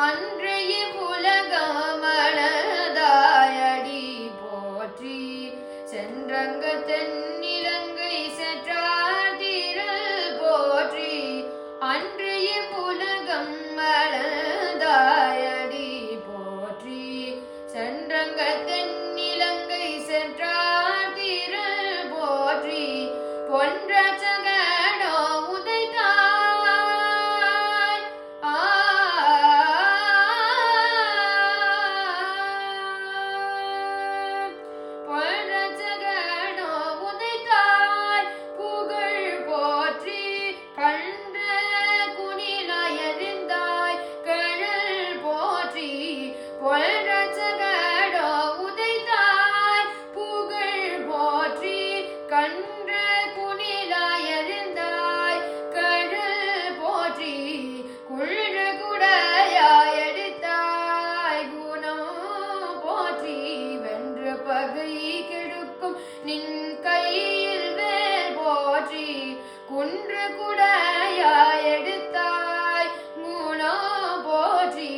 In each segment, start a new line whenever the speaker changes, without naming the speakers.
அன்றைய உலகமளதாயடி போற்றி சென்றங்க தென்னிலங்கை செற்றாதிரல் போற்றி அன்றைய உலகம் மளதாயடி போற்றி சென்றங்க தென்னிலங்கை செற்றாதிரல் போற்றி பொன்றச்சகடோ உதைத்தாய் பொன்றச்சகடோ உதைத்தாய் புகழ் போற்றி கன்ற குனிலாய் எறிந்தாய் கழல் போற்றி பொன்றச்சகடோ உதைத்தாய் புகழ் போற்றி கன்ற குனிலாய் எறிந்தாய் கழல் போற்றி குன்ற குடையாய் எடுத்தாய் குணம் போற்றி வென்ற பகை கெடுக்கும் நின் கையில் வேல் போற்றி குன்ற குடையாய் எடுத்தாய் குணம் போற்றி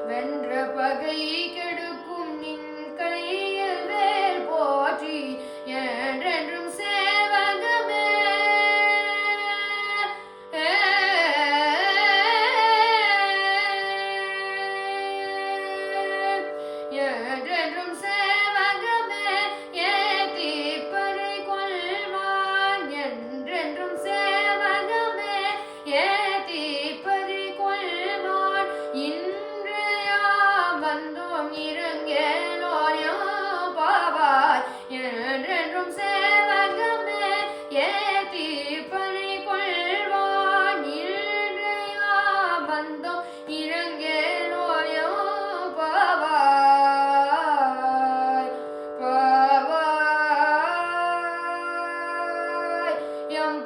வென்ற பகை கெடுக்கும் நின் கையில் வேல் போற்றி என்றென்றும் சேவகமே என்றென்றும் சேவகமே ஏத்திப்பறை கொள்வான் என்றென்றும் சேவகமே ஏத்திப்பறை கொள்வான் இன்று யாம் வந்தோம் இறங்கேலோயோ பாவாய் என்றென்றும் சேவகமே ஏத்திப்பறை கொள்வான் இன்று யாம் வந்தோம் இறங்கேலோயோ பாவாய் பாவாய் எம்